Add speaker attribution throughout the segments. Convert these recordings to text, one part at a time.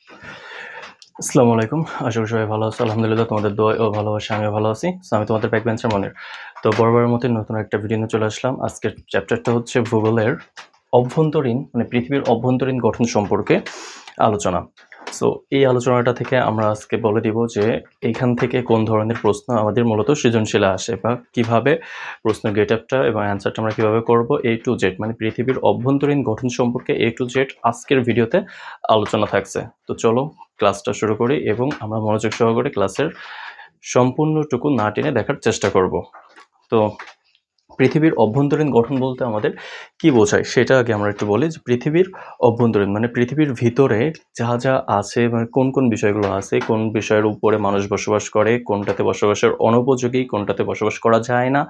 Speaker 1: আসসালামু আলাইকুম। আশা করি সবাই ভালো আছো। আলহামদুলিল্লাহ তোমাদের দোয়ায় ও ভালোবাসায় আমিও ভালো আছি। সো আমি তোমাদের ব্যাকবেঞ্চার মনির। তো বরাবরের মতোই নতুন একটা ভিডিও নিয়ে চলে আসলাম। আজকের চ্যাপ্টারটা হচ্ছে ভূগোলের অভ্যন্তরীণ পৃথিবীর অভ্যন্তরীণ গঠন সম্পর্কে আলোচনা। সো এই আলোচনাটা থেকে আমরা আজকে বলে দিব যে এইখান থেকে কোন ধরনের প্রশ্ন আমাদের মূলত সৃজনশীলে আসে বা কিভাবে প্রশ্নের গেটআপটা এবং অ্যান্সারটা আমরা কিভাবে করব A to Z পৃথিবীর অভ্যন্তরীণ গঠন সম্পর্কে A to Z আজকের ভিডিওতে আলোচনা থাকছে। তো চলো ক্লাসটা শুরু করি এবং আমরা মনোযোগ সহকারে ক্লাসের সম্পূর্ণটুকু না টেনে দেখার চেষ্টা করব। তো পৃথিবীর অভ্যন্তরীণ গঠন বলতে আমাদের কি বোঝায় সেটা আগে আমরা একটু বলি যে পৃথিবীর অভ্যন্তরীণ পৃথিবীর ভিতরে যা যা আছে কোন কোন বিষয়গুলো আছে, কোন বিষয়ের উপরে মানুষ বসবাস করে, কোনটাতে বসবাসের অনুপযোগী, কোনটাতে বসবাস করা যায় না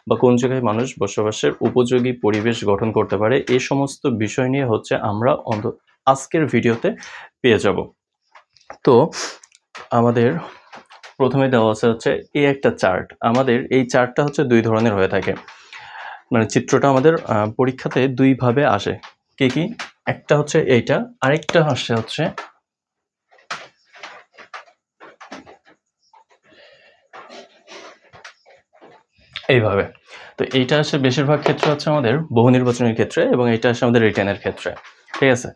Speaker 1: বা কোন জায়গায় মানুষ বসবাসের উপযোগী পরিবেশ গঠন করতে পারে, এই সমস্ত বিষয় নিয়ে হচ্ছে আমরা আজকের ভিডিওতে পেয়ে যাব। তো আমাদের প্রথমে দেওয়া আছে হচ্ছে এই একটা চার্ট। আমাদের এই চার্টটা হচ্ছে দুই ধরনের হয়ে থাকে, চিত্রটা আমাদের পরীক্ষাতে দুই ভাবে আসে। কি কি? একটা হচ্ছে এইটা, আরেকটা আসে হচ্ছে এইভাবে। তো এইটা আসে বেশিরভাগ ক্ষেত্রে হচ্ছে আমাদের বহু নির্বাচনের ক্ষেত্রে এবং এটা আসে আমাদের রিটেনের ক্ষেত্রে। ঠিক আছে?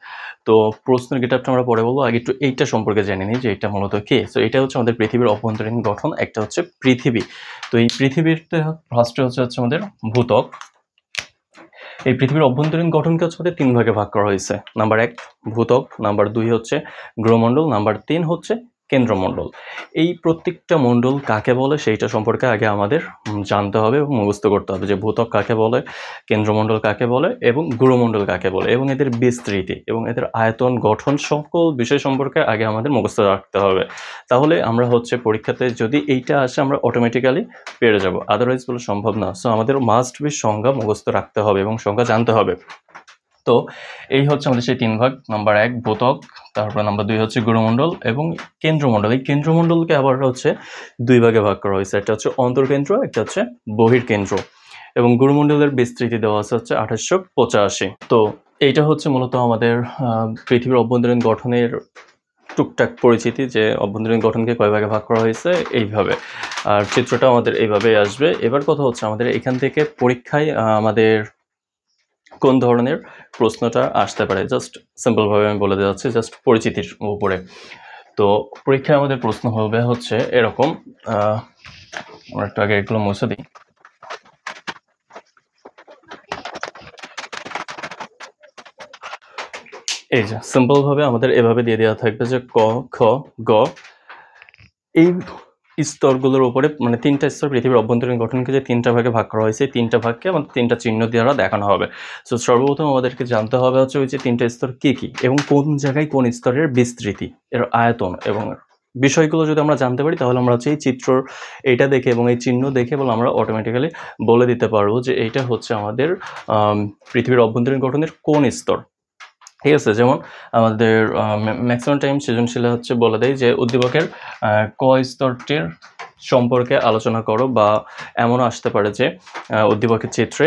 Speaker 1: তো প্রশ্নের গেটআপটা আমরা পরে বলবো। আগে একটু এইটা সম্পর্কে জেনে নিই যে এটা মূলত কি। সো এটা হচ্ছে আমাদের পৃথিবীর অভ্যন্তরীণ গঠন। একটা হচ্ছে পৃথিবী। তো এই পৃথিবীতে ফার্স্টে হচ্ছে আমাদের ভূত্বক। এই পৃথিবীর অভ্যন্তরীণ গঠনকে হচ্ছে আমাদের তিন ভাগে ভাগ করা হয়েছে। নাম্বার 1 ভূত্বক, নাম্বার 2 হচ্ছে গ্রহমণ্ডল, নাম্বার 3 হচ্ছে কেন্দ্রমণ্ডল। এই প্রত্যেকটা মণ্ডল কাকে বলে সেইটা সম্পর্কে আগে আমাদের জানতে হবে এবং মুখস্থ করতে হবে যে ভূত্বক কাকে বলে, কেন্দ্রমণ্ডল কাকে বলে এবং গ্রহমণ্ডল কাকে বলে এবং এদের বিস্তৃতি এবং এদের আয়তন, গঠন সকল বিষয় সম্পর্কে আগে আমাদের মুখস্থ রাখতে হবে। তাহলে আমরা হচ্ছে পরীক্ষাতে যদি এইটা আসে আমরা অটোমেটিক্যালি পেরে যাব, আদারওয়াইজ বলে সম্ভব না। সো আমাদের মাস্ট বি সংজ্ঞা মুখস্থ রাখতে হবে এবং সংজ্ঞা জানতে হবে। তো এই হচ্ছে আমাদের সেই তিন ভাগ। নাম্বার 1 ভূত্বক, তারপর নাম্বার 2 হচ্ছে গ্রহমণ্ডল এবং কেন্দ্রমণ্ডল। এই কেন্দ্রমণ্ডলকে আবার হচ্ছে দুই ভাগে ভাগ করা হয়েছে। একটা হচ্ছে অন্তর্কেন্দ্র, একটা হচ্ছে বহির্কেন্দ্র এবং গ্রহমণ্ডলের বিস্তৃতি দেওয়া আছে হচ্ছে 2885। তো এইটা হচ্ছে মূলত আমাদের পৃথিবীর অভ্যন্তরীণ গঠনের টুকটাক পরিচিতি যে অভ্যন্তরীণ গঠনকে কয় ভাগে ভাগ করা হয়েছে এইভাবে। আর চিত্রটা আমাদের এইভাবেই আসবে। এবার কথা হচ্ছে আমাদের এখান থেকে পরীক্ষায় আমাদের কোন ধরনের প্রশ্নটা আসতে পারে, জাস্ট সিম্পলভাবে আমি বলে দেওয়াচ্ছি, জাস্ট পরিচিতির উপরে। তো পরীক্ষায় আমাদের প্রশ্ন হবে হচ্ছে এরকম, আমরা একটু আগে এগুলো মুছে দিই। এই যে সিম্পলভাবে আমাদের এভাবে দিয়ে দেওয়া থাকবে যে ক, খ, গ। এই স্তরগুলোর উপরে তিনটা স্তর পৃথিবীর অভ্যন্তরীণ গঠনকে যে তিনটা ভাগে ভাগ করা হয়েছে, তিনটা ভাগকে আমাদের তিনটা চিহ্ন দ্বারা দেখানো হবে। সো সর্বপ্রথম আমাদেরকে জানতে হবে হচ্ছে ওই যে তিনটা স্তর কি কি এবং কোন জায়গায় কোন স্তরের বিস্তৃতি, এর আয়তন এবং বিষয়গুলো যদি আমরা জানতে পারি তাহলে আমরা হচ্ছে এই চিত্র এইটা দেখে এবং এই চিহ্ন দেখে বলে আমরা অটোমেটিক্যালি বলে দিতে পারবো যে এইটা হচ্ছে আমাদের পৃথিবীর অভ্যন্তরীণ গঠনের কোন স্তর। ঠিক আছে? যেমন আমাদের ম্যাক্সিমাম টাইম সৃজনশীলে হচ্ছে বলে দেয় যে উদ্দীপকের ক স্তরটির সম্পর্কে আলোচনা করো, বা এমনও আসতে পারে যে উদ্দীপকের চিত্রে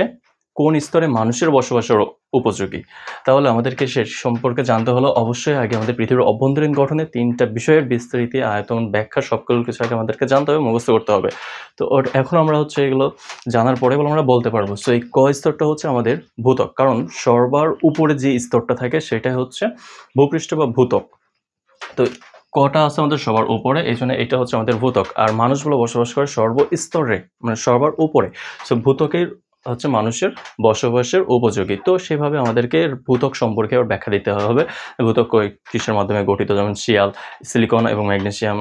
Speaker 1: কোন স্তরে মানুষের বসবাসের উপযোগী। তাহলে আমাদেরকে সে সম্পর্কে জানতে হলে অবশ্যই আগে আমাদের পৃথিবীর অভ্যন্তরীণ গঠনে তিনটা বিষয়ের বিস্তৃতি, আয়তন, ব্যাখ্যা সকল কিছু আগে আমাদেরকে জানতে হবে, মুখস্থ করতে হবে। তো এখন আমরা হচ্ছে এগুলো জানার পরে আমরা বলতে পারবো। সো এই ক স্তরটা হচ্ছে আমাদের ভূত্বক, কারণ সবার উপরে যে স্তরটা থাকে সেটাই হচ্ছে ভূপৃষ্ঠ বা ভূত্বক। তো কটা আছে আমাদের সবার উপরে, এই জন্য এটা হচ্ছে আমাদের ভূত্বক। আর মানুষগুলো বসবাস করে সর্বস্তরে, সবার উপরে। সো ভূত্বকের হচ্ছে মানুষের বসবাসের উপযোগী। তো সেভাবে আমাদেরকে ভূত্বক সম্পর্কে আবার ব্যাখ্যা দিতে হবে। ভূত্বক কিসের মাধ্যমে গঠিত, যেমন শিয়াল, সিলিকন এবং ম্যাগনেসিয়াম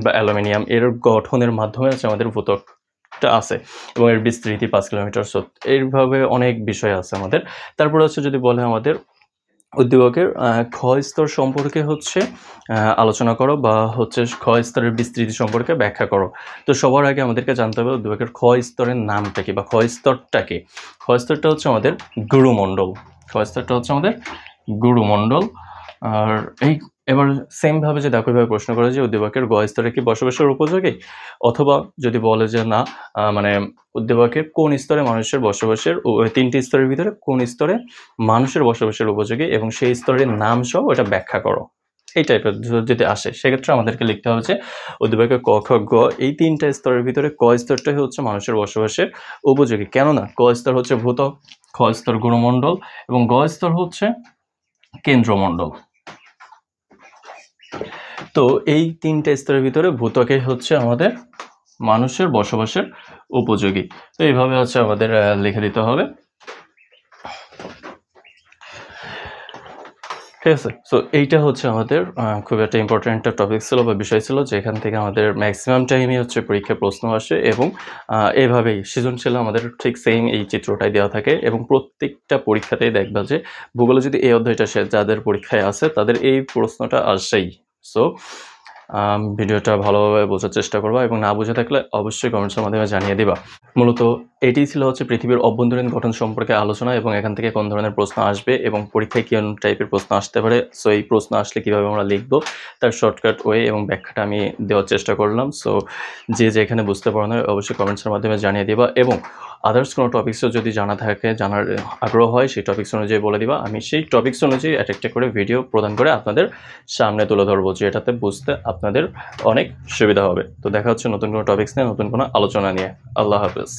Speaker 1: বা অ্যালুমিনিয়াম এর গঠনের মাধ্যমে হচ্ছে আমাদের ভূত্বকটা আছে এবং এর বিস্তৃতি 5 কিলোমিটার। সো এইভাবে অনেক বিষয় আছে আমাদের। তারপরে হচ্ছে যদি বলে আমাদের উদ্দীপকের খ স্তর সম্পর্কে হচ্ছে আলোচনা করো বা হচ্ছে খ স্তরের বিস্তৃতি সম্পর্কে ব্যাখ্যা করো। তো সবার আগে আমাদেরকে জানতে হবে উদ্দীপকের খ স্তরের নামটা কি বা খ স্তরটা কি। খ স্তরটা হচ্ছে আমাদের গুরুমণ্ডল। খ স্তরটা হচ্ছে আমাদের গুরুমণ্ডল। আর এবার সেমভাবে যে দেখো এইভাবে প্রশ্ন করে যে উদ্দীপকের গ স্তরে কি বসবাসের উপযোগী, অথবা যদি বলে যে না উদ্দীপকের কোন স্তরে মানুষের বসবাসের, তিনটি স্তরের ভিতরে কোন স্তরে মানুষের বসবাসের উপযোগী এবং সেই স্তরের নাম সহ ওটা ব্যাখ্যা করো। এই টাইপের যদি আসে সেক্ষেত্রে আমাদেরকে লিখতে হবে যে অধিবাক্য ক খ গ এই 3টা স্তরের ভিতরে ক স্তরটাই হচ্ছে মানুষের বসবাসের উপযোগী। কেননা ক স্তর হচ্ছে ভূত্বক, খ স্তর গুরুমণ্ডল এবং গ স্তর হচ্ছে কেন্দ্রমণ্ডল। তো এই 3টা স্তরের ভিতরে ভূত্বকে হচ্ছে আমাদের মানুষের বসবাসের উপযোগী। তো এইভাবে হচ্ছে আমাদের লিখে দিতে হবে। ঠিক আছে। সো এইটা হচ্ছে আমাদের খুব একটা ইম্পর্টেন্ট একটা টপিক ছিল বা বিষয় ছিল, যেখান থেকে আমাদের ম্যাক্সিমাম টাইমই হচ্ছে পরীক্ষায় প্রশ্ন আসে এবং এভাবেই সৃজনশীল আমাদের ঠিক সেম এই চিত্রটাই দেওয়া থাকে এবং প্রত্যেকটা পরীক্ষাতেই দেখবা যে ভূগোলে যদি এই অধ্যায়টা যাদের পরীক্ষায় আছে তাদের এই প্রশ্নটা আসেই। সো ভিডিওটা ভালোভাবে বোঝার চেষ্টা করবা এবং না বুঝে থাকলে অবশ্যই কমেন্টসের মাধ্যমে জানিয়ে দিবা। মূলত এটিই ছিল হচ্ছে পৃথিবীর অভ্যন্তরীণ গঠন সম্পর্কে আলোচনা এবং এখান থেকে কোন ধরনের প্রশ্ন আসবে এবং পরীক্ষায় কোন টাইপের প্রশ্ন আসতে পারে। সো এই প্রশ্ন আসলে কীভাবে আমরা লিখবো তার শর্টকাট ওয়ে এবং ব্যাখ্যাটা আমি দেওয়ার চেষ্টা করলাম। সো যে যেখানে বুঝতে পারো না অবশ্যই কমেন্টসের মাধ্যমে জানিয়ে দিবা এবং আদার্স কোনো টপিক্সও যদি জানা থাকে, জানার আগ্রহ হয়, সেই টপিক্স অনুযায়ী বলে দিবা। আমি সেই টপিক্স অনুযায়ী একটা করে ভিডিও প্রদান করে আপনাদের সামনে তুলে ধরবো, যেটাতে বুঝতে আপনাদের অনেক সুবিধা হবে। তো দেখা হচ্ছে নতুন কোনো টপিক্স নিয়ে, নতুন কোনো আলোচনা নিয়ে। আল্লাহ হাফেজ।